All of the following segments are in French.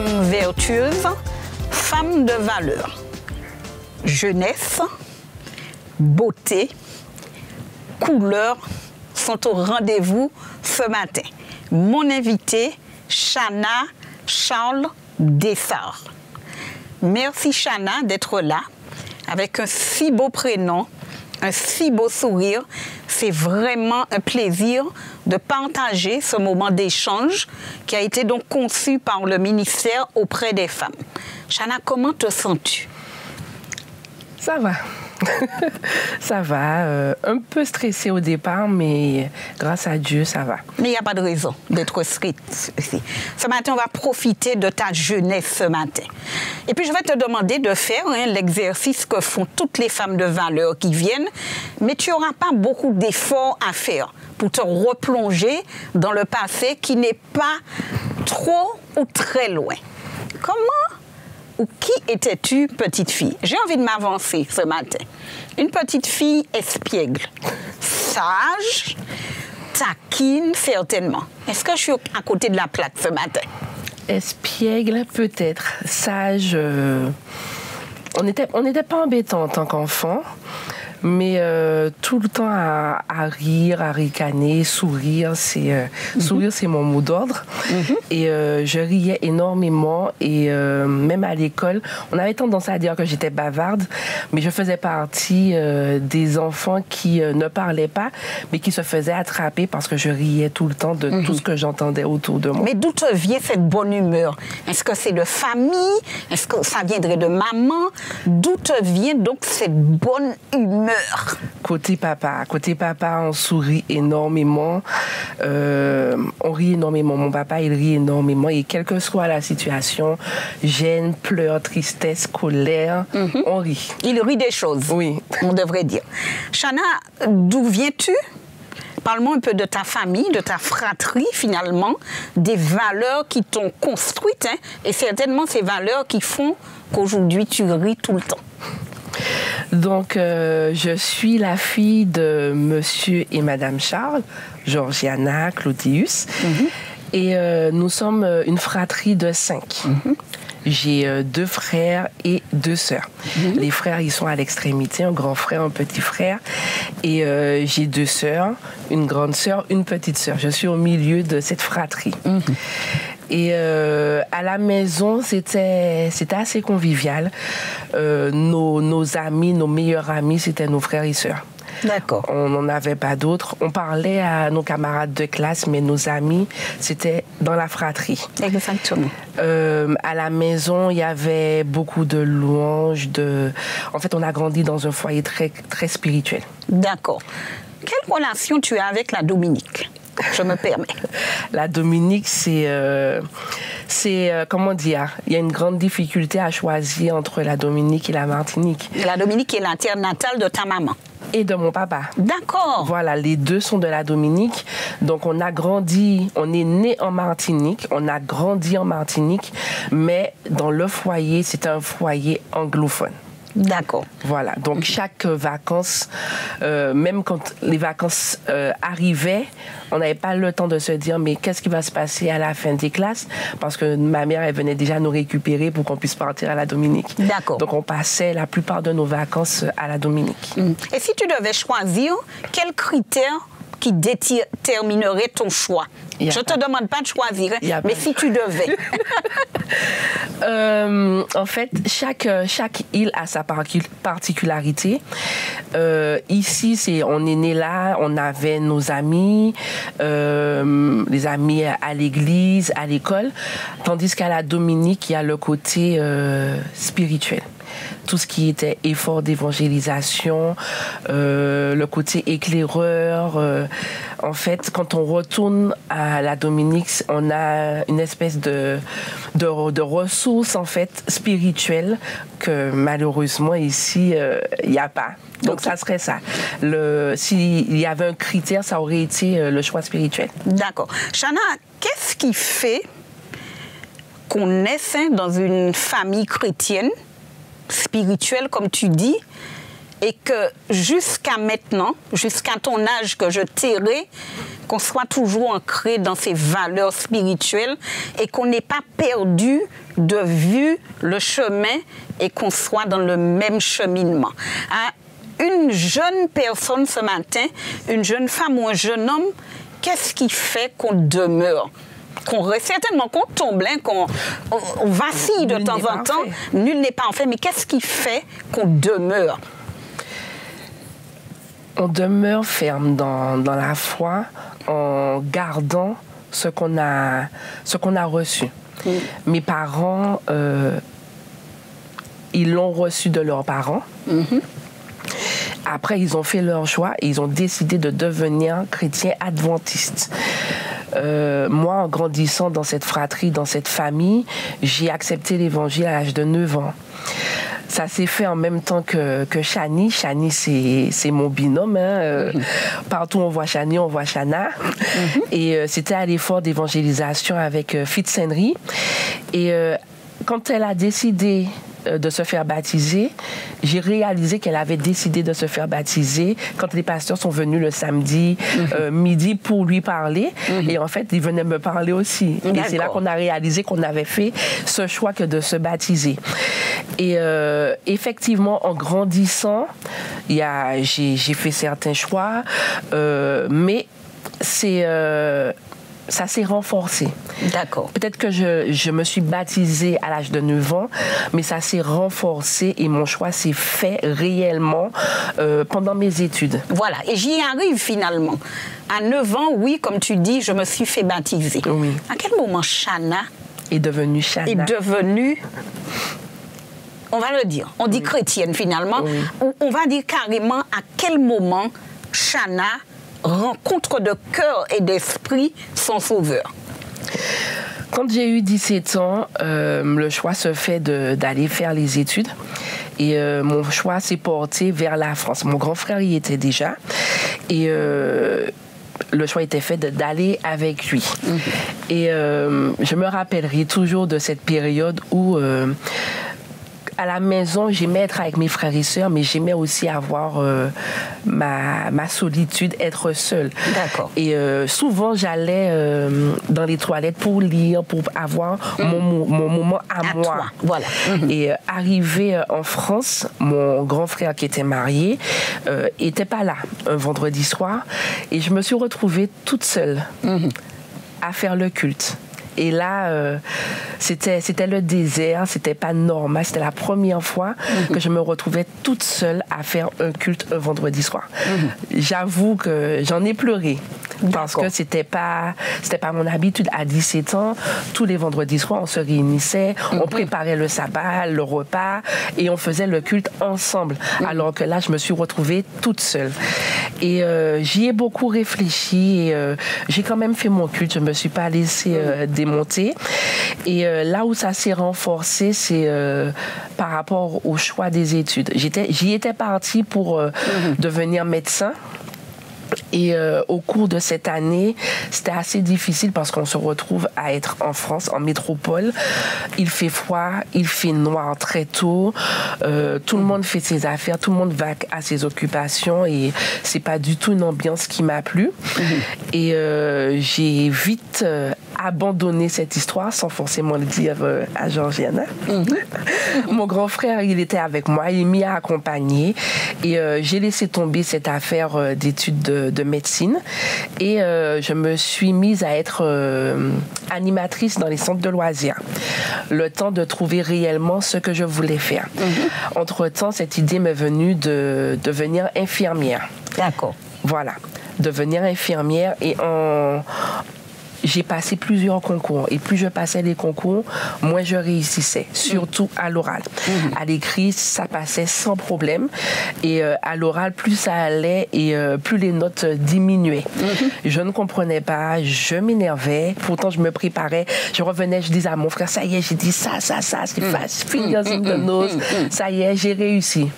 femme vertueuse, femme de valeur. Jeunesse, beauté, couleur sont au rendez-vous ce matin. Mon invité, Chana Charles Dessart. Merci Chana d'être là avec un si beau prénom, un si beau sourire. C'est vraiment un plaisir de partager ce moment d'échange qui a été donc conçu par le ministère auprès des femmes. Chana, comment te sens-tu? Ça va. Ça va. Un peu stressée au départ, mais grâce à Dieu, ça va. Mais il n'y a pas de raison d'être stressée ici. Ce matin, on va profiter de ta jeunesse ce matin. Et puis, je vais te demander de faire l'exercice que font toutes les femmes de valeur qui viennent, mais tu n'auras pas beaucoup d'efforts à faire pour te replonger dans le passé qui n'est pas trop ou très loin. Comment ou qui étais-tu, petite fille? J'ai envie de m'avancer ce matin. Une petite fille espiègle, sage, taquine, certainement. Est-ce que je suis à côté de la plaque ce matin? Espiègle, peut-être. Sage. On n'était pas embêtant en tant qu'enfant, mais tout le temps à rire, à ricaner, sourire, sourire, c'est mon mot d'ordre. Et je riais énormément et même à l'école, on avait tendance à dire que j'étais bavarde, mais je faisais partie des enfants qui ne parlaient pas, mais qui se faisaient attraper parce que je riais tout le temps de tout ce que j'entendais autour de moi. Mais d'où te vient cette bonne humeur? Est-ce que c'est de famille? Est-ce que ça viendrait de maman? D'où te vient donc cette bonne humeur? Côté papa, on sourit énormément, on rit énormément. Mon papa, il rit énormément et quelle que soit la situation, gêne, pleurs, tristesse, colère, on rit. Il rit des choses, oui, on devrait dire. Chana, d'où viens-tu? Parle-moi un peu de ta famille, de ta fratrie finalement, des valeurs qui t'ont construite, hein, et certainement ces valeurs qui font qu'aujourd'hui tu ris tout le temps. Donc, je suis la fille de Monsieur et Madame Charles, Georgiana, Claudius, et nous sommes une fratrie de 5. J'ai 2 frères et 2 sœurs. Les frères, ils sont à l'extrémité, un grand frère, un petit frère. Et j'ai 2 sœurs, une grande sœur, une petite sœur. Je suis au milieu de cette fratrie. Et à la maison, c'était assez convivial. Nos amis, nos meilleurs amis, c'était nos frères et sœurs. D'accord. On n'en avait pas d'autres. On parlait à nos camarades de classe, mais nos amis, c'était dans la fratrie. Exactement. À la maison, il y avait beaucoup de louanges. En fait, on a grandi dans un foyer très, très spirituel. D'accord. Quelle relation tu as avec la Dominique? Je me permets. La Dominique, c'est comment dire, il y a une grande difficulté à choisir entre la Dominique et la Martinique. La Dominique est la terre natale de ta maman. Et de mon papa. D'accord. Voilà, les deux sont de la Dominique. Donc, on a grandi, on est né en Martinique, on a grandi en Martinique, mais dans le foyer, c'est un foyer anglophone. D'accord. Voilà, donc chaque vacances, même quand les vacances arrivaient, on n'avait pas le temps de se dire mais qu'est-ce qui va se passer à la fin des classes, parce que ma mère, elle venait déjà nous récupérer pour qu'on puisse partir à la Dominique. D'accord. Donc on passait la plupart de nos vacances à la Dominique. Et si tu devais choisir, quels critères qui déterminerait ton choix? Je ne te demande pas de choisir, mais si tu devais. En fait, chaque île a sa particularité. Ici, on est né là, on avait nos amis, les amis à l'église, à l'école, tandis qu'à la Dominique, il y a le côté spirituel. Tout ce qui était effort d'évangélisation, le côté éclaireur. En fait, quand on retourne à la Dominique, on a une espèce de ressources en fait spirituelles que malheureusement ici il n'y a pas. Donc ça serait ça. S'il y avait un critère, ça aurait été le choix spirituel. D'accord. Chana, qu'est-ce qui fait qu'on naisse dans une famille chrétienne, spirituelle comme tu dis, et que jusqu'à maintenant, jusqu'à ton âge que je tairai, qu'on soit toujours ancré dans ces valeurs spirituelles et qu'on n'ait pas perdu de vue le chemin et qu'on soit dans le même cheminement. Une jeune personne ce matin, une jeune femme ou un jeune homme, qu'est-ce qui fait qu'on demeure? Certainement qu'on tombe, hein, qu'on vacille de temps en temps. Nul n'est pas en fait, mais qu'est-ce qui fait qu'on demeure? On demeure ferme dans la foi en gardant ce qu'on a reçu. Mes parents, ils l'ont reçu de leurs parents. Après, ils ont fait leur choix et ils ont décidé de devenir chrétiens adventistes. Moi, en grandissant dans cette fratrie, dans cette famille, j'ai accepté l'évangile à l'âge de 9 ans. Ça s'est fait en même temps que Chani. Chani, c'est mon binôme. Hein. Partout où on voit Chani, on voit Chana. Et c'était à l'effort d'évangélisation avec Fitz-Henry. Et quand elle a décidé de se faire baptiser, j'ai réalisé qu'elle avait décidé de se faire baptiser quand les pasteurs sont venus le samedi midi pour lui parler. Et en fait, ils venaient me parler aussi. Et c'est là qu'on a réalisé qu'on avait fait ce choix que de se baptiser. Et effectivement, en grandissant, j'ai fait certains choix, mais ça s'est renforcé. D'accord. Peut-être que je me suis baptisée à l'âge de 9 ans, mais ça s'est renforcé et mon choix s'est fait réellement pendant mes études. Voilà, et j'y arrive finalement. À 9 ans, oui, comme tu dis, je me suis fait baptiser. Oui. À quel moment Chana est devenue Chana? Est devenue, on va le dire, on dit chrétienne finalement, ou on va dire carrément à quel moment Chana rencontre de cœur et d'esprit son sauveur. Quand j'ai eu 17 ans, le choix se fait d'aller faire les études. Et mon choix s'est porté vers la France. Mon grand frère y était déjà. Et le choix était fait d'aller avec lui. Et je me rappellerai toujours de cette période où... à la maison, j'aimais être avec mes frères et sœurs, mais j'aimais aussi avoir ma solitude, être seule. D'accord. Et souvent, j'allais dans les toilettes pour lire, pour avoir mon moment à moi. Toi. Voilà. Et arrivé en France, mon grand frère qui était marié était pas là un vendredi soir, et je me suis retrouvée toute seule à faire le culte. Et là, c'était le désert, c'était pas normal. C'était la première fois que je me retrouvais toute seule à faire un culte un vendredi soir. J'avoue que j'en ai pleuré. Parce que c'était pas mon habitude. À 17 ans, tous les vendredis soirs, on se réunissait, on préparait le sabbat, le repas, et on faisait le culte ensemble. Alors que là, je me suis retrouvée toute seule. Et j'y ai beaucoup réfléchi. Et, j'ai quand même fait mon culte. Je me suis pas laissée démonter. Et là où ça s'est renforcé, c'est par rapport au choix des études. J'y étais partie pour devenir médecin. Et au cours de cette année, c'était assez difficile parce qu'on se retrouve à être en France, en métropole. Il fait froid, il fait noir très tôt. Tout le monde fait ses affaires, tout le monde va à ses occupations et c'est pas du tout une ambiance qui m'a plu. Et j'ai vite abandonné cette histoire sans forcément le dire à Georgiana. Mon grand frère, il était avec moi, il m'y a accompagné et j'ai laissé tomber cette affaire d'études de médecine et je me suis mise à être animatrice dans les centres de loisirs. Le temps de trouver réellement ce que je voulais faire. Entre-temps, cette idée m'est venue de devenir infirmière. D'accord. Voilà, devenir infirmière et j'ai passé plusieurs concours et plus je passais les concours, moins je réussissais, surtout à l'oral. À l'écrit, ça passait sans problème et à l'oral, plus ça allait et plus les notes diminuaient. Je ne comprenais pas, je m'énervais, pourtant je me préparais, je revenais, je disais à mon frère, ça y est, j'ai dit ça, c'est fast, fingers in the nose, ça y est, j'ai réussi.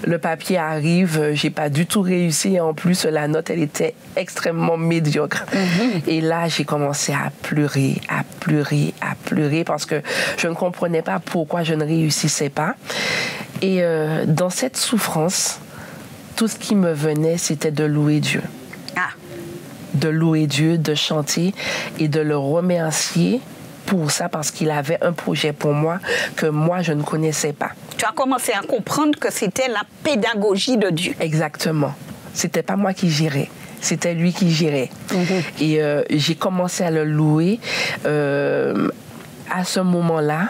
Le papier arrive, j'ai pas du tout réussi et en plus la note elle était extrêmement médiocre. Et là j'ai commencé à pleurer parce que je ne comprenais pas pourquoi je ne réussissais pas. Et dans cette souffrance, tout ce qui me venait c'était de louer Dieu. de louer Dieu, de chanter et de le remercier pour ça, parce qu'il avait un projet pour moi que moi, je ne connaissais pas. Tu as commencé à comprendre que c'était la pédagogie de Dieu. Exactement. C'était pas moi qui gérais. C'était lui qui gérait. Et j'ai commencé à le louer à ce moment-là.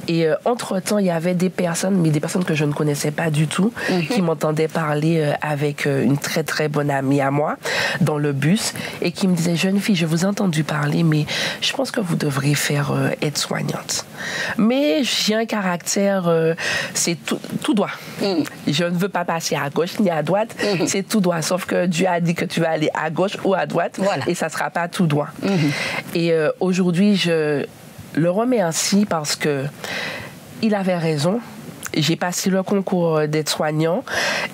Et entre-temps, il y avait des personnes, mais des personnes que je ne connaissais pas du tout, qui m'entendaient parler avec une très, très bonne amie à moi dans le bus et qui me disaient, jeune fille, je vous ai entendu parler, mais je pense que vous devriez faire aide-soignante. Mais j'ai un caractère, c'est tout droit. Je ne veux pas passer à gauche ni à droite, c'est tout droit. Sauf que Dieu a dit que tu vas aller à gauche ou à droite, et ça ne sera pas tout droit. Et aujourd'hui, je le remercie parce que il avait raison. J'ai passé le concours d'aide-soignant.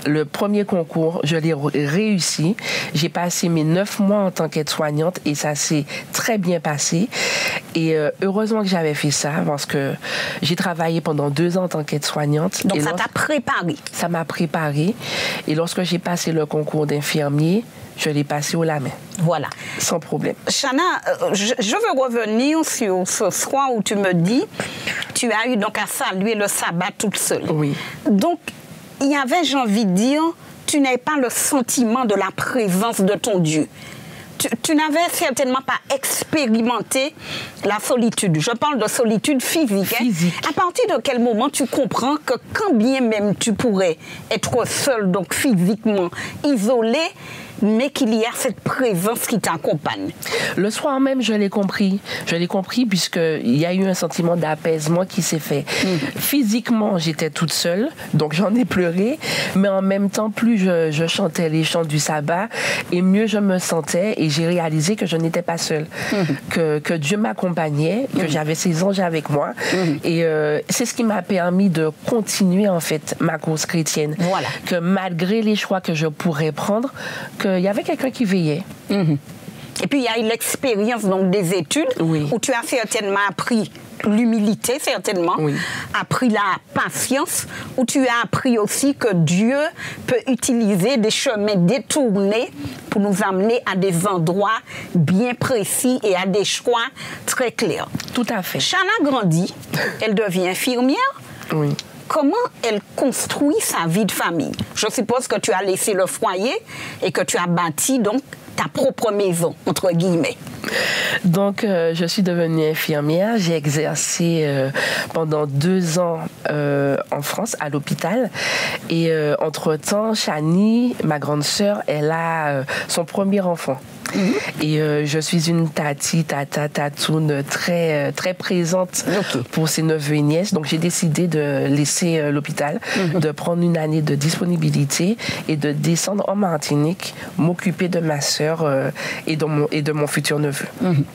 Le premier concours, je l'ai réussi. J'ai passé mes 9 mois en tant qu'aide-soignante et ça s'est très bien passé. Et heureusement que j'avais fait ça parce que j'ai travaillé pendant 2 ans en tant qu'aide-soignante. Donc ça t'a préparé? Ça m'a préparé. Et lorsque j'ai passé le concours d'infirmier, je l'ai passé haut la main. Voilà. Sans problème. Chana, je veux revenir sur ce soir où tu me dis, tu as eu donc à saluer le sabbat toute seule. Oui. Donc, il y avait, j'ai envie de dire, tu n'avais pas le sentiment de la présence de ton Dieu. Tu n'avais certainement pas expérimenté la solitude. Je parle de solitude physique. Physique. À partir de quel moment tu comprends que quand bien même tu pourrais être seul, donc physiquement isolé, mais qu'il y a cette présence qui t'accompagne? Le soir même, je l'ai compris. Je l'ai compris puisqu'il y a eu un sentiment d'apaisement qui s'est fait. Physiquement, j'étais toute seule, donc j'en ai pleuré. Mais en même temps, plus je chantais les chants du sabbat, et mieux je me sentais. Et j'ai réalisé que je n'étais pas seule. Que Dieu m'accompagnait, que j'avais ses anges avec moi. Et c'est ce qui m'a permis de continuer, en fait, ma course chrétienne. Voilà. Que malgré les choix que je pourrais prendre, il y avait quelqu'un qui veillait. Et puis, il y a eu l'expérience donc, des études, où tu as certainement appris l'humilité, certainement, appris la patience, où tu as appris aussi que Dieu peut utiliser des chemins détournés pour nous amener à des endroits bien précis et à des choix très clairs. Tout à fait. Chana grandit, elle devient infirmière. Oui. Comment elle construit sa vie de famille? Je suppose que tu as laissé le foyer et que tu as bâti donc ta propre maison, entre guillemets. Donc, je suis devenue infirmière. J'ai exercé pendant 2 ans en France, à l'hôpital. Et entre-temps, Chani, ma grande sœur, elle a son premier enfant. Et je suis une tatoune très, très présente pour ses neveux et nièces. Donc, j'ai décidé de laisser l'hôpital, de prendre une année de disponibilité et de descendre en Martinique, m'occuper de ma sœur et de mon futur neveu.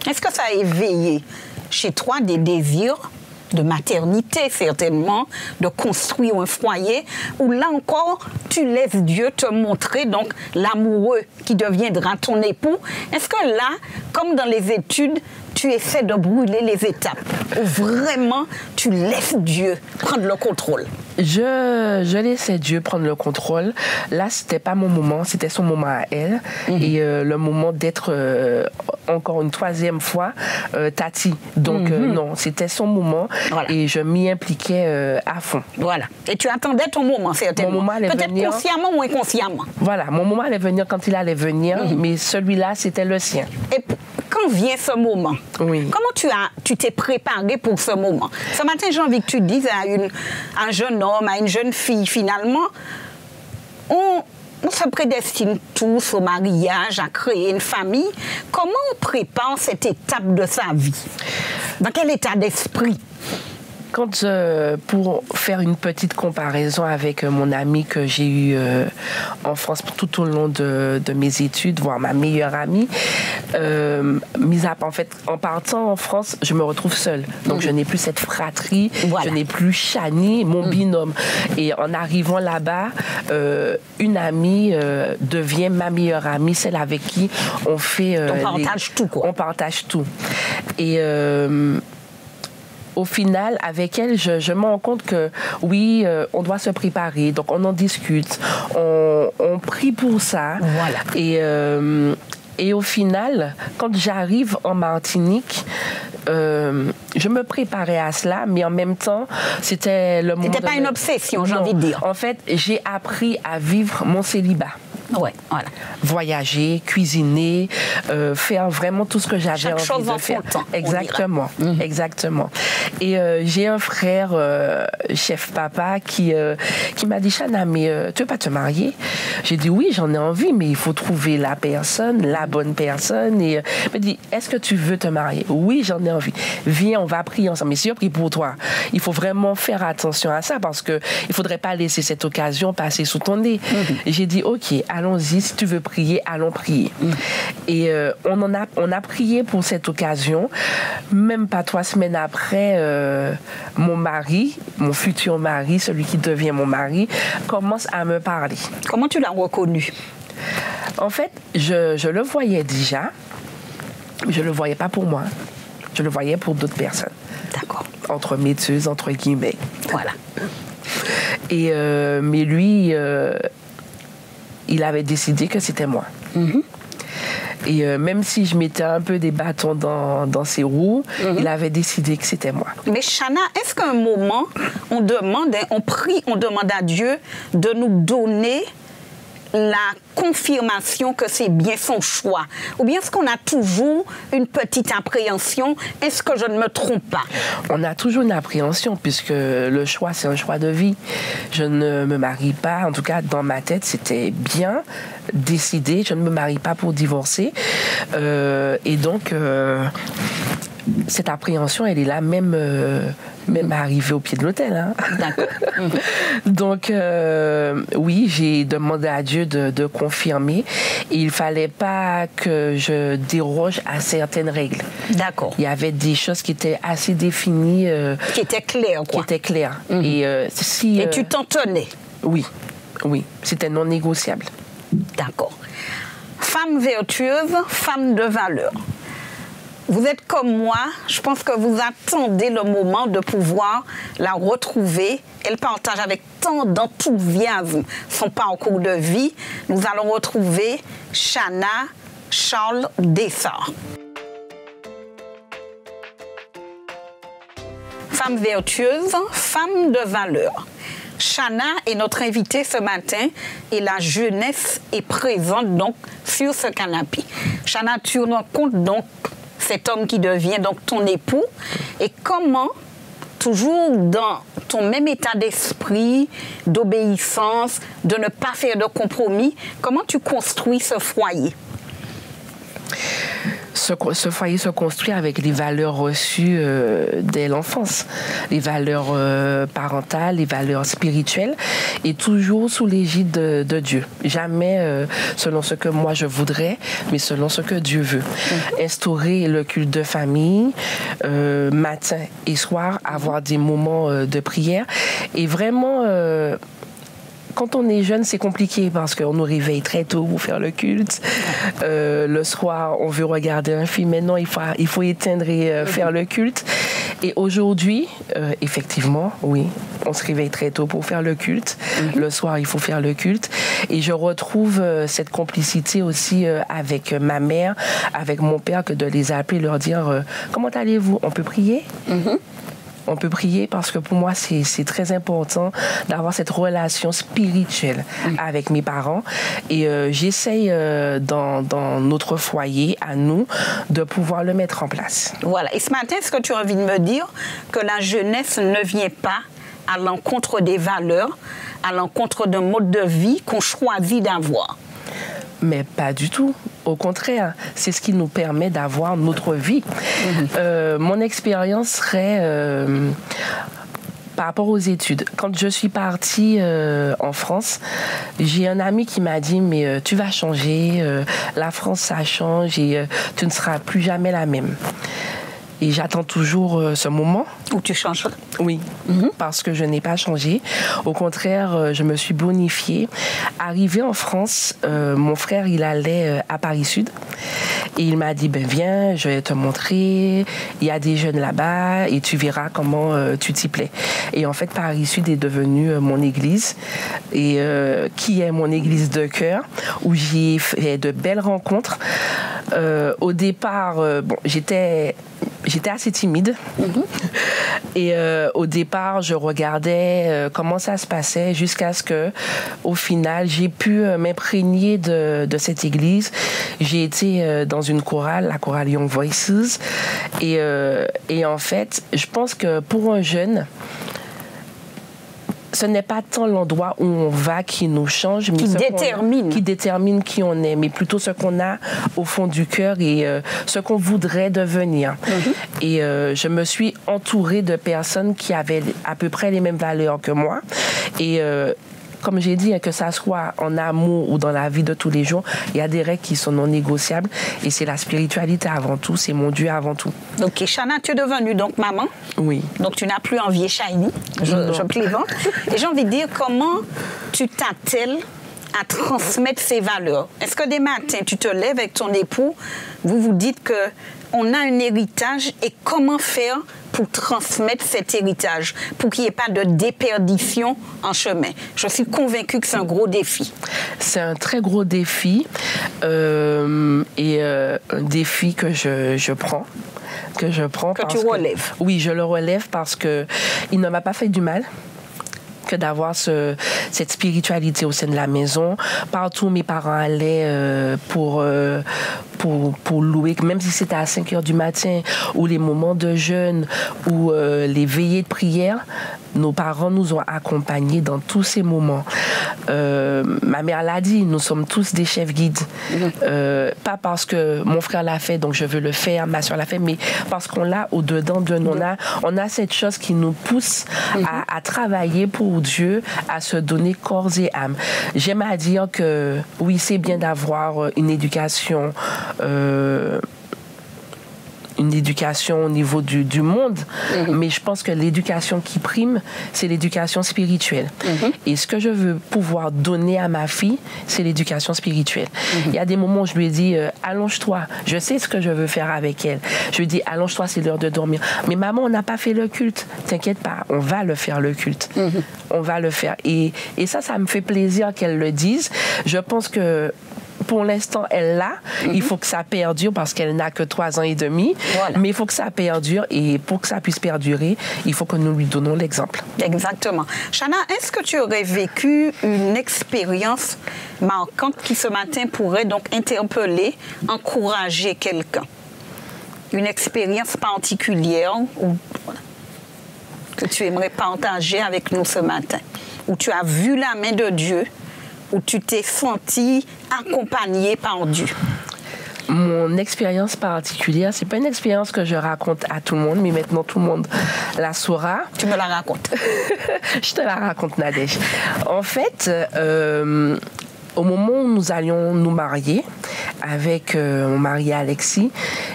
Est-ce que ça a éveillé chez toi des désirs de maternité, certainement, de construire un foyer, où là encore, tu laisses Dieu te montrer donc l'amoureux qui deviendra ton époux? Est-ce que là, comme dans les études, tu essaies de brûler les étapes, ou vraiment tu laisses Dieu prendre le contrôle? Je laissais Dieu prendre le contrôle. Là, c'était pas mon moment, c'était son moment à elle. Et le moment d'être encore une 3e fois Tati. Donc non, c'était son moment et je m'y impliquais à fond. Voilà. Et tu attendais ton moment, certainement. Mon moment allait venir. Peut-être consciemment ou inconsciemment. Voilà, mon moment allait venir quand il allait venir, mais celui-là, c'était le sien. Et quand vient ce moment, comment tu t'es préparé pour ce moment? Ce matin, j'ai envie que tu dises à un jeune homme, à une jeune fille, finalement, on se prédestine tous au mariage, à créer une famille. Comment on prépare cette étape de sa vie? Dans quel état d'esprit? Quand, pour faire une petite comparaison avec mon amie que j'ai eue en France tout au long de mes études, voire ma meilleure amie, en fait, en partant en France, je me retrouve seule. Donc, je n'ai plus cette fratrie, je n'ai plus Chani, mon binôme. Et en arrivant là-bas, une amie devient ma meilleure amie, celle avec qui on fait... on partage tout, quoi. On partage tout. Et... au final, avec elle, je me rends compte que oui, on doit se préparer. Donc, on en discute. On prie pour ça. Voilà. Et Et au final, quand j'arrive en Martinique, je me préparais à cela, mais en même temps, c'était le moment. C'était pas une obsession, j'ai envie de dire. En fait, j'ai appris à vivre mon célibat. Ouais, voilà. Voyager, cuisiner, faire vraiment tout ce que j'avais envie chose de en faire. son temps, Exactement, exactement. Et j'ai un frère, chef papa, qui m'a dit, Chana, mais tu veux pas te marier? J'ai dit oui, j'en ai envie, mais il faut trouver la personne, la bonne personne. Et il m'a dit, est-ce que tu veux te marier? Oui, j'en ai envie. Viens, on va prier ensemble. Mais si je prie pour toi, il faut vraiment faire attention à ça parce que il faudrait pas laisser cette occasion passer sous ton nez. Et j'ai dit, ok, allons-y, si tu veux prier, allons prier. Et on a prié pour cette occasion. Même pas 3 semaines après, mon mari, mon futur mari, celui qui devient mon mari, commence à me parler. Comment tu l'as reconnu? En fait, je le voyais déjà, mais je ne le voyais pas pour moi. Je le voyais pour d'autres personnes. D'accord. Entre méteuses, entre guillemets. Voilà. Et, mais lui, il avait décidé que c'était moi. Et même si je mettais un peu des bâtons dans ses roues, il avait décidé que c'était moi. Mais Chana, est-ce qu'à un moment, on demande à Dieu de nous donner la confirmation que c'est bien son choix? Ou bien est-ce qu'on a toujours une petite appréhension? Est-ce que je ne me trompe pas? On a toujours une appréhension puisque le choix, c'est un choix de vie. Je ne me marie pas, en tout cas dans ma tête, c'était bien décidé. Je ne me marie pas pour divorcer. Et donc, cette appréhension, elle est là même arrivée au pied de l'autel. Hein. D'accord. Donc, oui, j'ai demandé à Dieu de confirmer. Il ne fallait pas que je déroge à certaines règles. D'accord. Il y avait des choses qui étaient assez définies. Qui étaient claires, quoi. Qui étaient claires. Et tu t'en tenais? Oui, oui. C'était non négociable. D'accord. Femme vertueuse, femme de valeur. Vous êtes comme moi, je pense que vous attendez le moment de pouvoir la retrouver. Elle partage avec tant d'enthousiasme son parcours de vie. Nous allons retrouver Chana Charles Dessart. Femme vertueuse, femme de valeur. Chana est notre invitée ce matin et la jeunesse est présente donc sur ce canapé. Chana, tu rencontres donc cet homme qui devient donc ton époux, et comment, toujours dans ton même état d'esprit, d'obéissance, de ne pas faire de compromis, comment tu construis ce foyer? Ce foyer se construit avec les valeurs reçues dès l'enfance, les valeurs parentales, les valeurs spirituelles, et toujours sous l'égide de Dieu. Jamais selon ce que moi je voudrais, mais selon ce que Dieu veut. Instaurer le culte de famille, matin et soir, avoir des moments de prière, et vraiment... Quand on est jeune, c'est compliqué parce qu'on nous réveille très tôt pour faire le culte. Le soir, on veut regarder un film. Maintenant, il faut éteindre et faire le culte. Et aujourd'hui, effectivement, oui, on se réveille très tôt pour faire le culte. Le soir, il faut faire le culte. Et je retrouve cette complicité aussi avec ma mère, avec mon père, que de les appeler, leur dire « Comment allez-vous? On peut prier ?» On peut prier parce que pour moi, c'est très important d'avoir cette relation spirituelle avec mes parents. Et j'essaye dans notre foyer, à nous, de pouvoir le mettre en place. Voilà. Et ce matin, est-ce que tu as envie de me dire que la jeunesse ne vient pas à l'encontre des valeurs, à l'encontre d'un mode de vie qu'on choisit d'avoir? Mais pas du tout. Au contraire, c'est ce qui nous permet d'avoir notre vie. Mon expérience serait par rapport aux études. Quand je suis partie en France, j'ai un ami qui m'a dit « Mais tu vas changer, la France, ça change et tu ne seras plus jamais la même. » Et j'attends toujours ce moment. Où tu changes? Oui, parce que je n'ai pas changé. Au contraire, je me suis bonifiée. Arrivée en France, mon frère, il allait à Paris Sud. Et il m'a dit, ben viens, je vais te montrer. Il y a des jeunes là-bas et tu verras comment tu t'y plais. Et en fait, Paris Sud est devenu mon église, et qui est mon église de cœur, où j'ai fait de belles rencontres. Au départ, bon, j'étais assez timide. Et au départ, je regardais comment ça se passait jusqu'à ce que, au final, j'ai pu m'imprégner de cette église. J'ai été dans une chorale, la chorale Young Voices. Et en fait, je pense que pour un jeune, ce n'est pas tant l'endroit où on va qui nous change, mais qui détermine qui on est, mais plutôt ce qu'on a au fond du cœur et ce qu'on voudrait devenir. Et je me suis entourée de personnes qui avaient à peu près les mêmes valeurs que moi. Et comme j'ai dit, que ça soit en amour ou dans la vie de tous les jours, il y a des règles qui sont non négociables, et c'est la spiritualité avant tout, c'est mon Dieu avant tout. Ok, Chana, tu es devenue donc maman. Oui. Donc tu n'as plus envié Shiny, je plaisante. Et j'ai envie de dire, comment tu t'attelles à transmettre ces valeurs? Est-ce que des matins, tu te lèves avec ton époux, vous vous dites qu'on a un héritage, et comment faire pour transmettre cet héritage, pour qu'il n'y ait pas de déperdition en chemin? Je suis convaincue que c'est un gros défi. C'est un très gros défi, et un défi que je prends. Que tu relèves. Oui, je le relève parce qu'il ne m'a pas fait du mal que d'avoir cette spiritualité au sein de la maison. Partout, mes parents allaient pour louer, même si c'était à 5 heures du matin, ou les moments de jeûne, ou les veillées de prière, nos parents nous ont accompagnés dans tous ces moments. Ma mère l'a dit, nous sommes tous des chefs guides. Pas parce que mon frère l'a fait, donc je veux le faire, ma soeur l'a fait, mais parce qu'on l'a au-dedans de nous. On a cette chose qui nous pousse à travailler pour Dieu, à se donner corps et âme. J'aime à dire que oui, c'est bien d'avoir une éducation au niveau du monde, mais je pense que l'éducation qui prime, c'est l'éducation spirituelle. Et ce que je veux pouvoir donner à ma fille, c'est l'éducation spirituelle. Il y a des moments où je lui dis, allonge-toi, je sais ce que je veux faire avec elle. Je lui dis, allonge-toi, c'est l'heure de dormir. Mais maman, on n'a pas fait le culte. T'inquiète pas, on va le faire, le culte. On va le faire. Et ça me fait plaisir qu'elle le dise. Je pense que pour l'instant, elle l'a. Il faut que ça perdure parce qu'elle n'a que 3 ans et demi. Voilà. Mais il faut que ça perdure, et pour que ça puisse perdurer, il faut que nous lui donnons l'exemple. Exactement. Chana, est-ce que tu aurais vécu une expérience marquante qui ce matin pourrait donc interpeller, encourager quelqu'un? Une expérience particulière que tu aimerais partager avec nous ce matin, où tu as vu la main de Dieu, où tu t'es senti accompagné par Dieu? Mon expérience particulière, c'est pas une expérience que je raconte à tout le monde, mais maintenant tout le monde la saura. Tu me la racontes. Je te la raconte, Nadège. En fait, au moment où nous allions nous marier avec mon mari Alexis,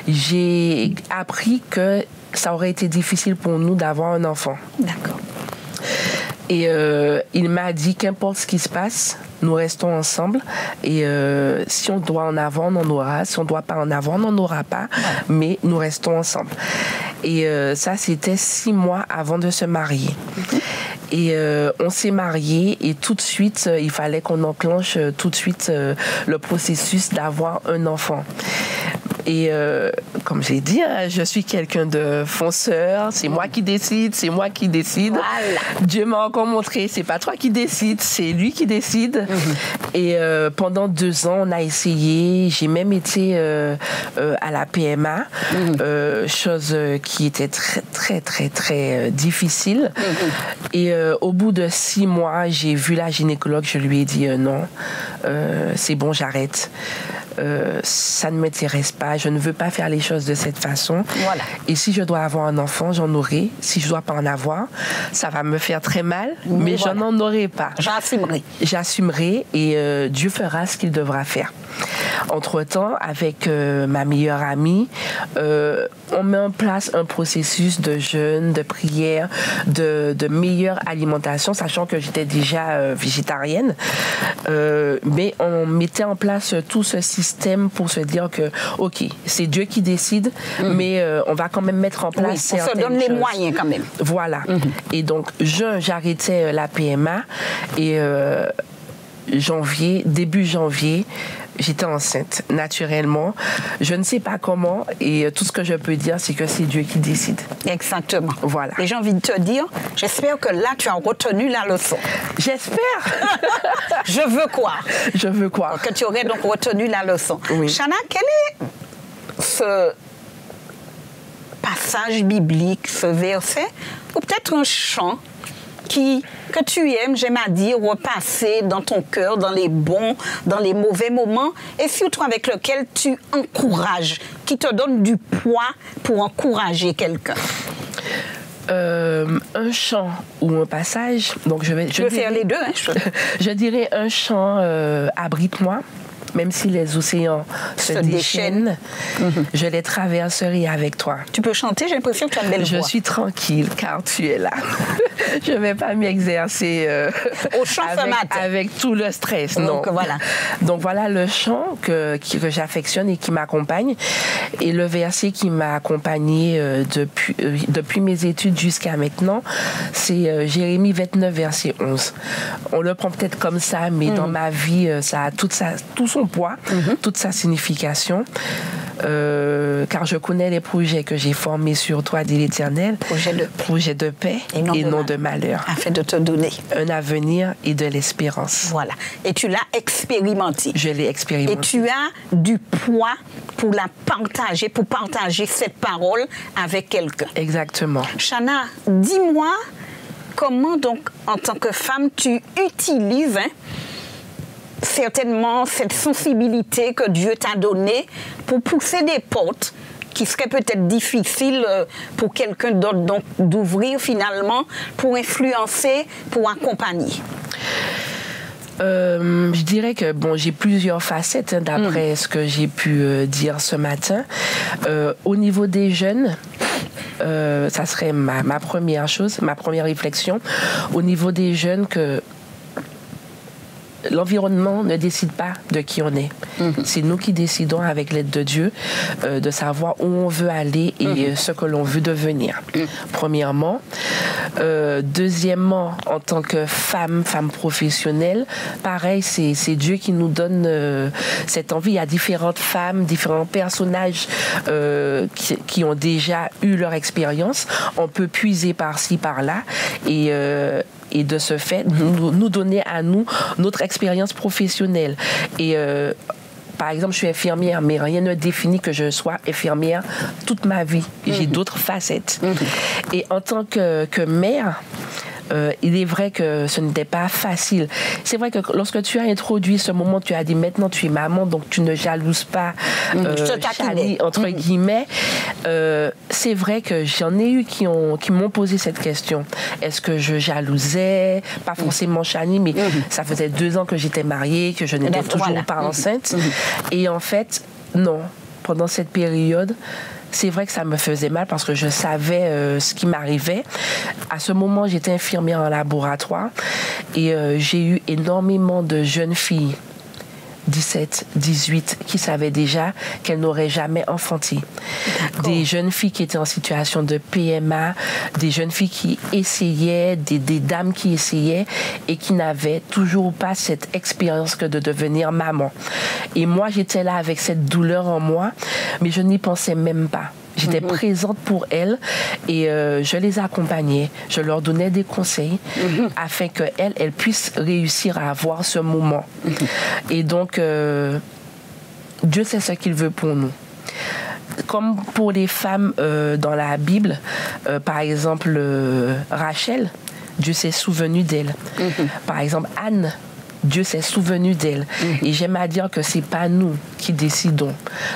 j'ai appris que ça aurait été difficile pour nous d'avoir un enfant. D'accord. Et il m'a dit qu'importe ce qui se passe, nous restons ensemble, et si on doit en avoir, on en aura. Si on ne doit pas en avoir, on n'en aura pas, mais nous restons ensemble. Et ça, c'était 6 mois avant de se marier. Et on s'est mariés, et tout de suite, il fallait qu'on enclenche tout de suite le processus d'avoir un enfant. Et comme j'ai dit, je suis quelqu'un de fonceur, c'est moi qui décide, c'est moi qui décide. Voilà. Dieu m'a encore montré, c'est pas toi qui décides, c'est lui qui décide. Et pendant 2 ans, on a essayé, j'ai même été à la PMA, chose qui était très, très, très, très difficile. Et au bout de 6 mois, j'ai vu la gynécologue, je lui ai dit non, c'est bon, j'arrête. Ça ne m'intéresse pas, je ne veux pas faire les choses de cette façon. Voilà. Et si je dois avoir un enfant, j'en aurai. Si je ne dois pas en avoir, ça va me faire très mal, mais voilà, je n'en aurai pas. J'assumerai. J'assumerai, et Dieu fera ce qu'il devra faire. Entre-temps, avec ma meilleure amie, on met en place un processus de jeûne, de prière, de meilleure alimentation, sachant que j'étais déjà végétarienne. Mais on mettait en place tout ce système pour se dire que, OK, c'est Dieu qui décide, mais on va quand même mettre en place certaines choses. On se donne les moyens quand même. Voilà. Et donc, j'arrêtais la PMA et début janvier, j'étais enceinte naturellement. Je ne sais pas comment et tout ce que je peux dire, c'est que c'est Dieu qui décide. Exactement. Voilà. Et j'ai envie de te dire, j'espère que là, tu as retenu la leçon. J'espère. Je veux croire. Je veux croire. Que tu aurais donc retenu la leçon. Oui. Chana, quel est ce passage biblique, ce verset, ou peut-être un chant que tu aimes, j'aime à dire, repasser dans ton cœur, dans les bons, dans les mauvais moments, et surtout avec lequel tu encourages, qui te donne du poids pour encourager quelqu'un. Un chant ou un passage, donc je veux faire les deux. Hein, je dirais un chant, abrite-moi. Même si les océans se déchaînent, je les traverserai avec toi. Tu peux chanter, j'ai l'impression que tu as une belle voix. Je suis tranquille car tu es là. Je ne vais pas m'exercer au chant avec tout le stress. Donc, non. Voilà. Donc voilà le chant que j'affectionne et qui m'accompagne. Et le verset qui m'a accompagné depuis mes études jusqu'à maintenant, c'est Jérémie 29, verset 11. On le prend peut-être comme ça, mais dans ma vie, ça a tout son poids, toute sa signification, car je connais les projets que j'ai formés sur toi, dit l'Éternel, projets de paix et non de malheur, afin de te donner un avenir et de l'espérance. Voilà. Et tu l'as expérimenté. Je l'ai expérimenté. Et tu as du poids pour partager cette parole avec quelqu'un. Exactement. Chana, dis-moi comment donc, en tant que femme, tu utilises certainement cette sensibilité que Dieu t'a donnée pour pousser des portes qui seraient peut-être difficiles pour quelqu'un d'autre, donc d'ouvrir finalement pour influencer, pour accompagner. Je dirais que j'ai plusieurs facettes d'après ce que j'ai pu dire ce matin. Au niveau des jeunes, ça serait ma première chose, ma première réflexion. Au niveau des jeunes, que l'environnement ne décide pas de qui on est. C'est nous qui décidons, avec l'aide de Dieu, de savoir où on veut aller et ce que l'on veut devenir. Premièrement. Deuxièmement, en tant que femme professionnelle, pareil, c'est Dieu qui nous donne cette envie. Il y a différentes femmes, différents personnages qui ont déjà eu leur expérience. On peut puiser par-ci, par-là et de ce fait, nous donner à nous notre expérience professionnelle. Et par exemple, je suis infirmière, mais rien ne définit que je sois infirmière toute ma vie. J'ai d'autres facettes. Et en tant que mère, il est vrai que ce n'était pas facile. C'est vrai que lorsque tu as introduit ce moment, tu as dit maintenant tu es maman, donc tu ne jalouses pas Chani, entre guillemets. C'est vrai que j'en ai eu qui m'ont posé cette question. Est-ce que je jalousais? Pas forcément Chani, mais ça faisait 2 ans que j'étais mariée, que je n'étais toujours pas enceinte. Et en fait, non. Pendant cette période, c'est vrai que ça me faisait mal parce que je savais ce qui m'arrivait. À ce moment, j'étais infirmière en laboratoire et j'ai eu énormément de jeunes filles, 17, 18, qui savaient déjà qu'elles n'auraient jamais enfanté. Des jeunes filles qui étaient en situation de PMA, des jeunes filles qui essayaient, des dames qui essayaient et qui n'avaient toujours pas cette expérience que de devenir maman. Et moi, j'étais là avec cette douleur en moi, mais je n'y pensais même pas. J'étais présente pour elles et je les accompagnais. Je leur donnais des conseils afin qu'elles puissent réussir à avoir ce moment. Et donc, Dieu sait ce qu'il veut pour nous. Comme pour les femmes dans la Bible, par exemple Rachel, Dieu s'est souvenu d'elle. Par exemple Anne, Dieu s'est souvenu d'elle. Et j'aime à dire que c'est pas nous qui décidons.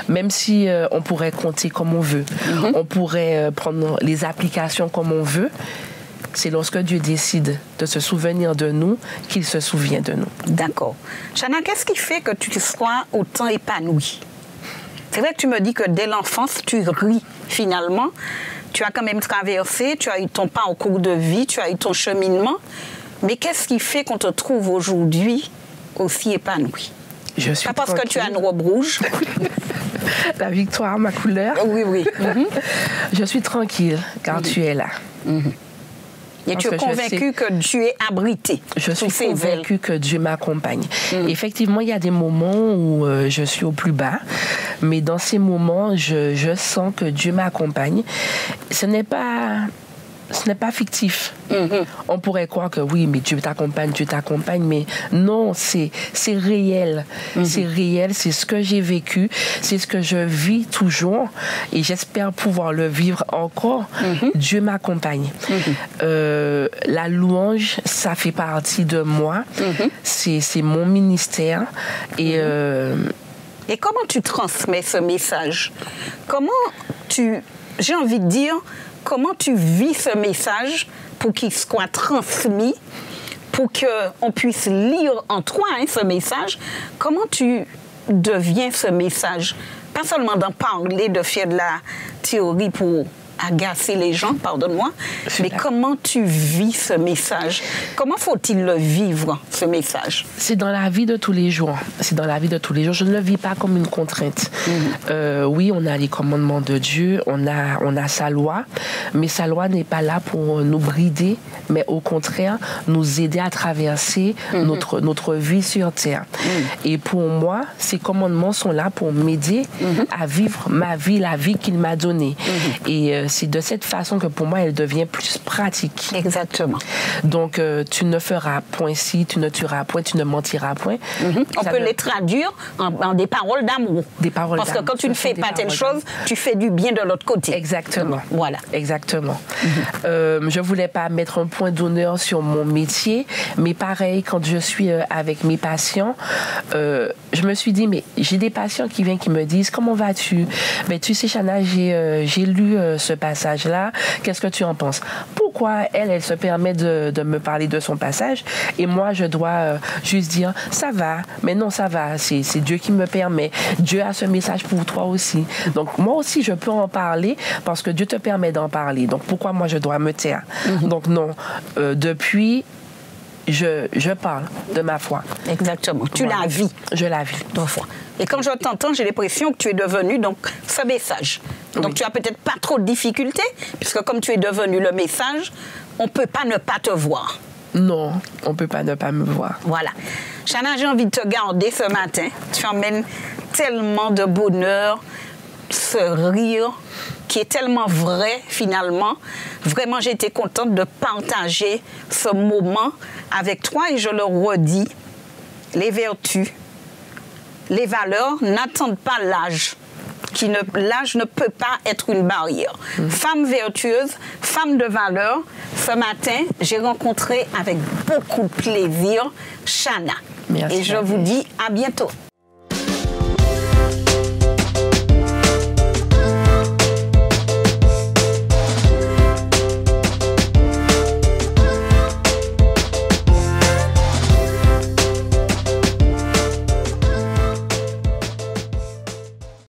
Même si on pourrait compter comme on veut, on pourrait prendre les applications comme on veut, C'est lorsque Dieu décide de se souvenir de nous qu'il se souvient de nous. D'accord. Chana, qu'est-ce qui fait que tu sois autant épanouie? C'est vrai que tu me dis que dès l'enfance, tu ris finalement. Tu as quand même traversé, tu as eu ton parcours de vie, tu as eu ton cheminement. Mais qu'est-ce qui fait qu'on te trouve aujourd'hui aussi épanouie? Je suis pas parce tranquille. que tu as une robe rouge. La victoire, ma couleur. Oui, oui. Je suis tranquille car tu es là. Et tu es convaincu que tu es abrité. Je suis sous ses ailes. convaincue que Dieu m'accompagne. Effectivement, il y a des moments où je suis au plus bas, mais dans ces moments, je sens que Dieu m'accompagne. Ce n'est pas fictif. On pourrait croire que oui, mais Dieu t'accompagne, mais non, c'est réel. C'est réel, c'est ce que j'ai vécu, c'est ce que je vis toujours et j'espère pouvoir le vivre encore. Dieu m'accompagne. La louange, ça fait partie de moi. C'est mon ministère. Et comment tu transmets ce message? J'ai envie de dire, comment tu vis ce message pour qu'il soit transmis, pour qu'on puisse lire en toi ce message? Comment tu deviens ce message? Pas seulement d'en parler, de faire de la théorie pour agacer les gens, pardonne-moi, mais comment tu vis ce message? Comment faut-il le vivre, ce message? C'est dans la vie de tous les jours. C'est dans la vie de tous les jours. Je ne le vis pas comme une contrainte. Oui, on a les commandements de Dieu, on a sa loi, mais sa loi n'est pas là pour nous brider, mais au contraire, nous aider à traverser notre vie sur terre. Et pour moi, ces commandements sont là pour m'aider à vivre ma vie, la vie qu'il m'a donnée. Et c'est de cette façon que pour moi, elle devient plus pratique. Exactement. Donc, tu ne feras point ci, tu ne tueras point, tu ne mentiras point. On peut les traduire en des paroles d'amour. Des paroles Parce que d'amour. quand tu ne fais pas telle chose, tu fais du bien de l'autre côté. Exactement. Voilà. Exactement. Je voulais pas mettre un point d'honneur sur mon métier, mais pareil, quand je suis avec mes patients, je me suis dit, mais j'ai des patients qui viennent qui me disent, comment vas-tu? Ben, tu sais, Chana, j'ai lu ce passage-là. Qu'est-ce que tu en penses? Pourquoi elle se permet de me parler de son passage et moi, je dois juste dire, ça va, mais non, ça va, c'est Dieu qui me permet. Dieu a ce message pour toi aussi. Donc, moi aussi, je peux en parler parce que Dieu te permet d'en parler. Donc, pourquoi moi, je dois me taire? Donc, non. Depuis, je parle de ma foi. Exactement. Tu Voilà. la vis. Je la vis. Ta foi. Et quand je t'entends, j'ai l'impression que tu es devenu donc ce message. Donc Oui. tu as peut-être pas trop de difficultés, puisque comme tu es devenu le message, on ne peut pas ne pas te voir. Non, on ne peut pas ne pas me voir. Voilà. Chana, j'ai envie de te garder ce matin. Tu emmènes tellement de bonheur, ce rire qui est tellement vrai finalement. Vraiment, j'ai été contente de partager ce moment avec toi et je le redis, les vertus, les valeurs n'attendent pas l'âge. L'âge ne peut pas être une barrière. Femme vertueuse, femme de valeur, ce matin, j'ai rencontré avec beaucoup de plaisir Chana. Merci, et je vous dis à bientôt.